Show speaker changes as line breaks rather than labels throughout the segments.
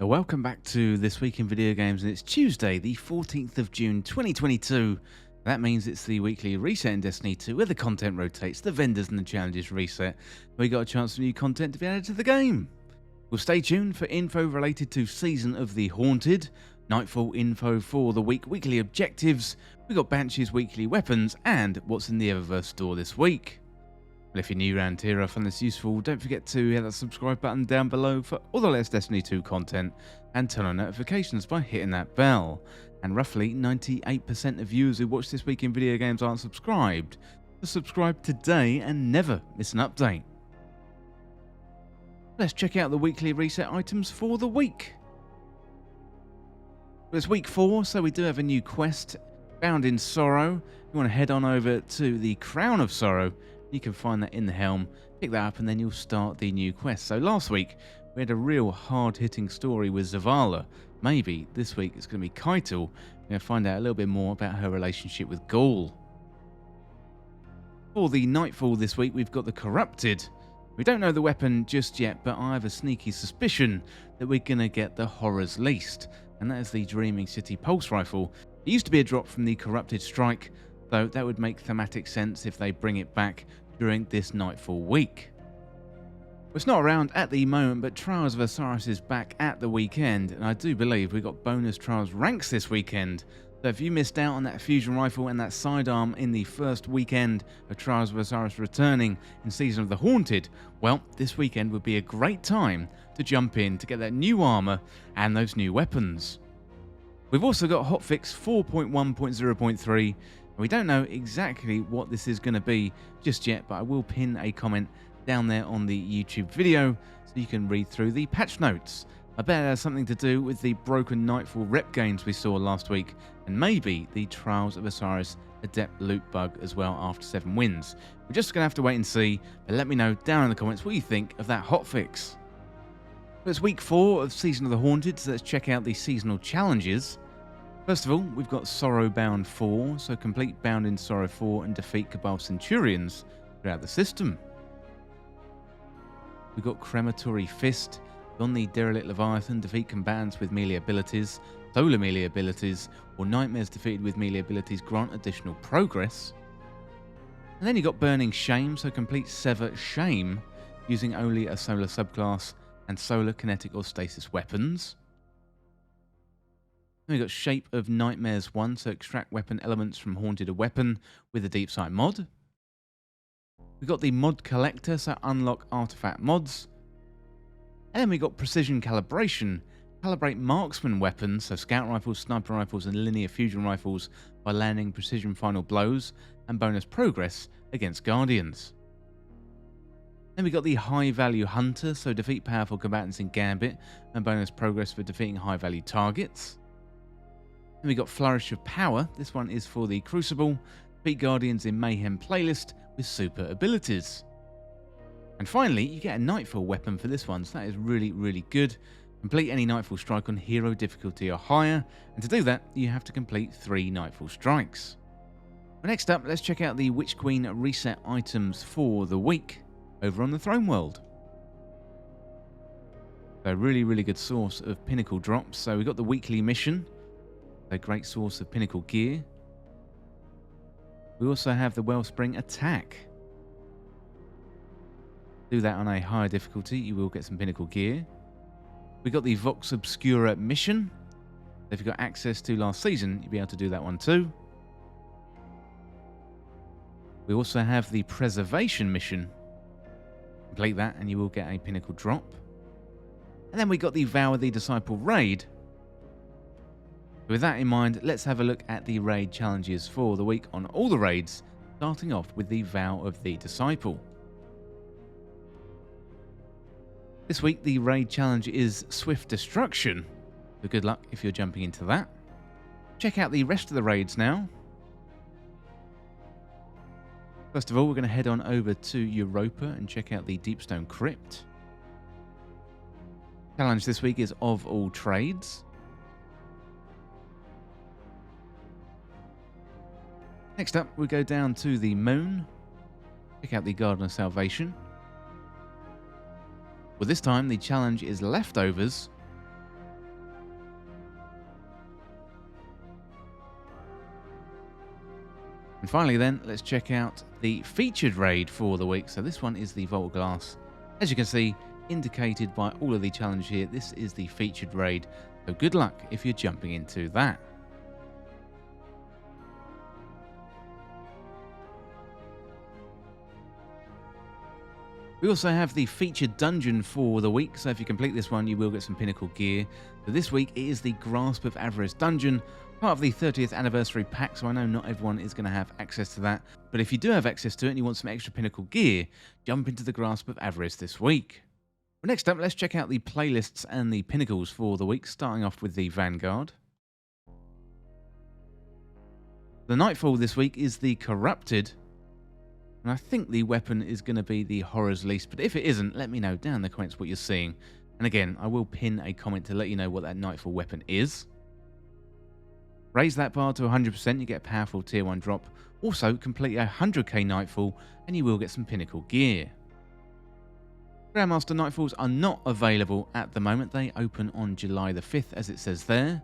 Welcome back to This Week in Video Games, and it's Tuesday, the 14th of June 2022. That means it's the weekly reset in Destiny 2, where the content rotates, the vendors and the challenges reset. We got a chance for new content to be added to the game. Well, stay tuned for info related to Season of the Haunted, Nightfall info for the weekly objectives, we got Banshee's weekly weapons, and what's in the Eververse store this week. Well, if you're new around here, I find this useful, don't forget to hit that subscribe button down below for all the latest Destiny 2 content, and turn on notifications by hitting that bell. And roughly 98% of viewers who watch This Week in Video Games aren't subscribed, so subscribe today and never miss an update. Let's check out the weekly reset items for the week. Well, it's week 4, so we do have a new quest, Bound in Sorrow. You want to head on over to the Crown of Sorrow. You can find that in the helm, pick that up, and then you'll start the new quest. So last week, we had a real hard-hitting story with Zavala. Maybe this week it's going to be Keitel. We're going to find out a little bit more about her relationship with Gaul. For the Nightfall this week, we've got the Corrupted. We don't know the weapon just yet, but I have a sneaky suspicion that we're going to get the Horror's Least, and that is the Dreaming City Pulse Rifle. It used to be a drop from the Corrupted Strike, though that would make thematic sense if they bring it back during this Nightfall week. It's not around at the moment, but Trials of Osiris is back at the weekend, and I do believe we got bonus Trials ranks this weekend. So if you missed out on that fusion rifle and that sidearm in the first weekend of Trials of Osiris returning in Season of the Haunted, well, this weekend would be a great time to jump in to get that new armor and those new weapons. We've also got Hotfix 4.1.0.3. We don't know exactly what this is going to be just yet, but I will pin a comment down there on the YouTube video so you can read through the patch notes. I bet it has something to do with the broken Nightfall rep gains we saw last week, and maybe the Trials of Osiris Adept loot bug as well after 7 wins. We're just going to have to wait and see, but let me know down in the comments what you think of that hotfix. It's week 4 of Season of the Haunted, so let's check out the seasonal challenges. First of all, we've got Sorrow Bound 4, so complete Bound in Sorrow 4 and defeat Cabal Centurions throughout the system. We've got Crematory Fist, on the Derelict Leviathan, defeat combatants with melee abilities, solar melee abilities, or nightmares defeated with melee abilities grant additional progress. And then you've got Burning Shame, so complete Sever Shame, using only a solar subclass and solar kinetic or stasis weapons. Then we've got Shape of Nightmares 1, so extract weapon elements from Haunted a weapon with a Deep Sight mod. We've got the Mod Collector, so unlock artifact mods. And then we've got Precision Calibration, calibrate marksman weapons, so scout rifles, sniper rifles and linear fusion rifles by landing precision final blows and bonus progress against guardians. Then we got the High Value Hunter, so defeat powerful combatants in Gambit and bonus progress for defeating high value targets. Then we got Flourish of Power, this one is for the Crucible, defeat guardians in Mayhem playlist with super abilities. And finally, you get a Nightfall weapon for this one, so that is really good. Complete any Nightfall strike on hero difficulty or higher, and to do that, you have to complete 3 Nightfall strikes. But next up, let's check out the Witch Queen reset items for the week over on the Throne World. So really good source of pinnacle drops. So we got the weekly mission, a great source of pinnacle gear. We also have the Wellspring Attack. Do that on a higher difficulty, you will get some pinnacle gear. We got the Vox Obscura mission. If you've got access to last season, you'll be able to do that one too. We also have the Preservation mission. Complete that and you will get a pinnacle drop. And then we got the Vow of the Disciple raid. With that in mind, let's have a look at the raid challenges for the week on all the raids, starting off with the Vow of the Disciple. This week, the raid challenge is Swift Destruction, so good luck if you're jumping into that. Check out the rest of the raids now. First of all, we're going to head on over to Europa and check out the Deepstone Crypt. Challenge this week is Of All Trades. Next up, we go down to the Moon, check out the Garden of Salvation. Well, this time the challenge is Leftovers. And finally then, let's check out the featured raid for the week. So this one is the Vault Glass. As you can see, indicated by all of the challenge here, this is the featured raid. So good luck if you're jumping into that. We also have the featured dungeon for the week, so if you complete this one, you will get some pinnacle gear. So this week, it is the Grasp of Avarice dungeon, part of the 30th anniversary pack, so I know not everyone is going to have access to that. But if you do have access to it and you want some extra pinnacle gear, jump into the Grasp of Avarice this week. Well, next up, let's check out the playlists and the pinnacles for the week, starting off with the Vanguard. The Nightfall this week is the Corrupted. And I think the weapon is going to be the Horror's Least, but if it isn't, let me know down in the comments what you're seeing. And again, I will pin a comment to let you know what that Nightfall weapon is. Raise that bar to 100%, you get a powerful tier 1 drop. Also, complete a 100k Nightfall, and you will get some pinnacle gear. Grandmaster Nightfalls are not available at the moment. They open on July the 5th, as it says there.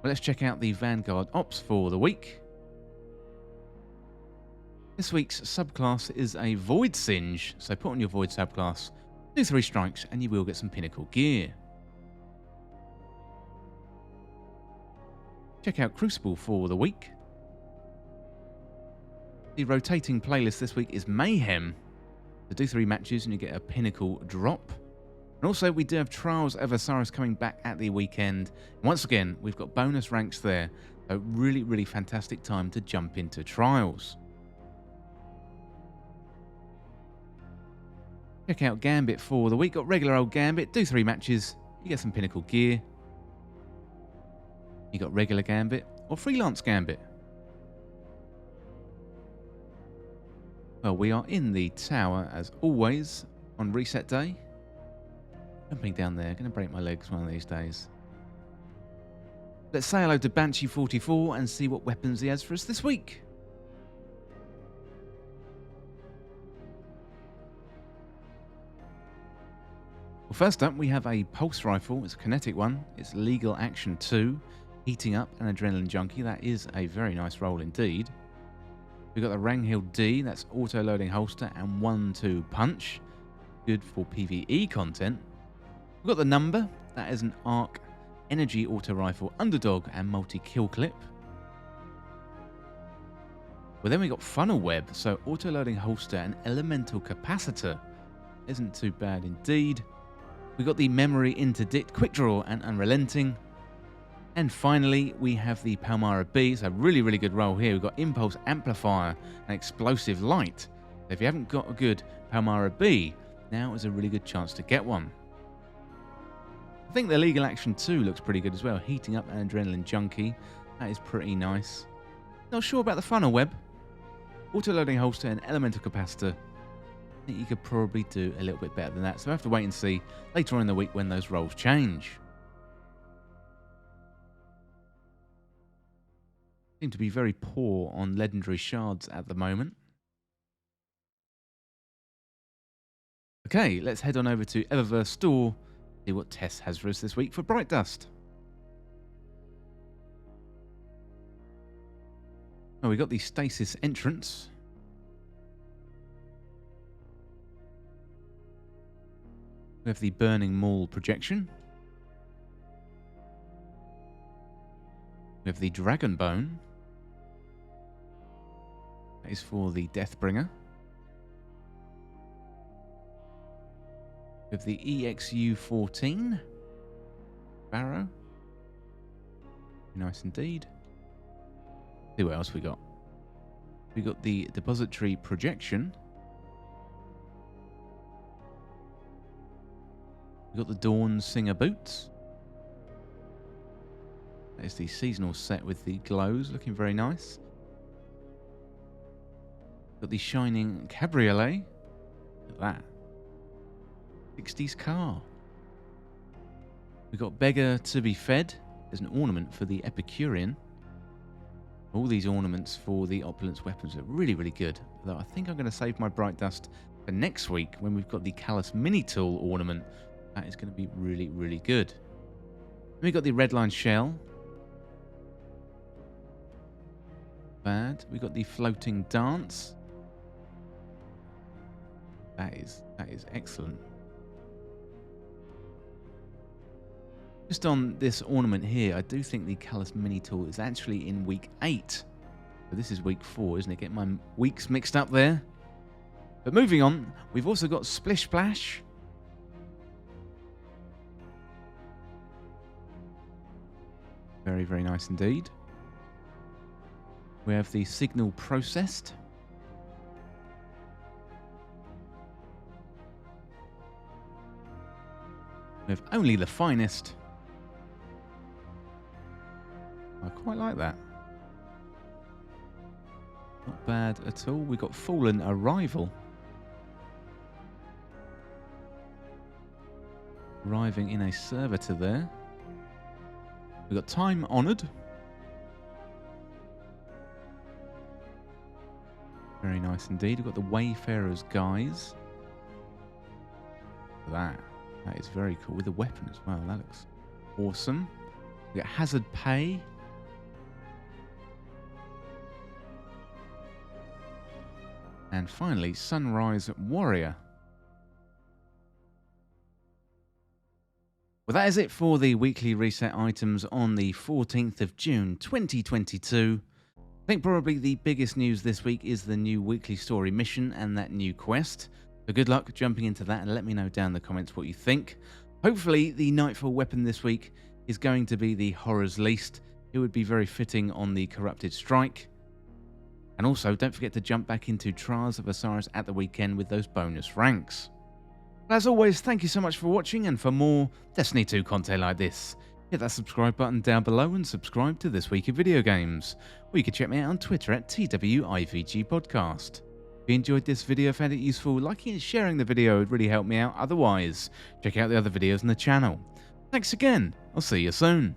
Well, let's check out the Vanguard Ops for the week. This week's subclass is a Void Singe, so put on your Void subclass, do 3 strikes, and you will get some pinnacle gear. Check out Crucible for the week. The rotating playlist this week is Mayhem. So do 3 matches and you get a pinnacle drop. And also we do have Trials of Osiris coming back at the weekend. And once again, we've got bonus ranks there. So really, really fantastic time to jump into Trials. Check out Gambit for the week. Got regular old Gambit. Do 3 matches. You get some pinnacle gear. You got regular Gambit or freelance Gambit. Well, we are in the tower as always on reset day. Jumping down there. Going to break my legs one of these days. Let's say hello to Banshee-44 and see what weapons he has for us this week. Well, first up, we have a pulse rifle. It's a kinetic one. It's legal action 2, heating up an adrenaline junkie. That is a very nice roll indeed. We've got the Ranghill D. That's auto-loading holster and 1-2 punch. Good for PvE content. We've got the number. That is an arc energy auto rifle underdog and multi-kill clip. Well, then we got funnel web. So auto-loading holster and elemental capacitor. Isn't too bad indeed. We got the memory interdict, quick draw and unrelenting. And finally, we have the Palmyra B. It's a really, really good roll here. We've got impulse amplifier and explosive light. So if you haven't got a good Palmyra B, now is a really good chance to get one. I think the legal action 2 looks pretty good as well. Heating up an adrenaline junkie. That is pretty nice. Not sure about the funnel web. Auto-loading holster and elemental capacitor. I think you could probably do a little bit better than that. So I have to wait and see later on in the week when those rolls change. Seem to be very poor on legendary shards at the moment. Okay, let's head on over to Eververse store, see what Tess has for us this week for Bright Dust. Oh, we got the stasis entrance. We have the Burning Maul projection. We have the Dragon Bone. That is for the Deathbringer. We have the EXU-14 Barrow. Nice indeed. See what else we got. We got the Depository projection. We got the Dawn Singer boots. That is the seasonal set with the glows, looking very nice. Got the Shining Cabriolet. Look at that. 60s car. We got Beggar to be Fed. There's an ornament for the Epicurean. All these ornaments for the Opulence weapons are really, really good. Although I think I'm going to save my Bright Dust for next week when we've got the Callus Mini Tool ornament. That is going to be really, really good. Then we got the Redline Shell. bad. We got the floating dance. That is excellent. Just on this ornament here, I do think the Callus Mini tool is actually in week 8. So this is week 4, isn't it? Get my weeks mixed up there. But moving on, we've also got Splish Splash. Very, very nice indeed. We have the Signal Processed. We have Only the Finest. I quite like that. Not bad at all. We've got Fallen Arrival. Arriving in a servitor there. We've got Time Honoured. Very nice indeed. We've got the Wayfarer's Guise. That is very cool. With the weapon as well. That looks awesome. We've got Hazard Pay. And finally, Sunrise Warrior. Well, that is it for the weekly reset items on the 14th of June 2022. I think probably the biggest news this week is the new weekly story mission and that new quest. So good luck jumping into that and let me know down in the comments what you think. Hopefully the Nightfall weapon this week is going to be the Horror's Least. It would be very fitting on the Corrupted Strike. And also, don't forget to jump back into Trials of Osiris at the weekend with those bonus ranks. As always, thank you so much for watching, and for more Destiny 2 content like this, hit that subscribe button down below and subscribe to This Week in Video Games. Or you can check me out on Twitter at TWIVGpodcast. If you enjoyed this video, found it useful, liking and sharing the video would really help me out. Otherwise, check out the other videos on the channel. Thanks again, I'll see you soon.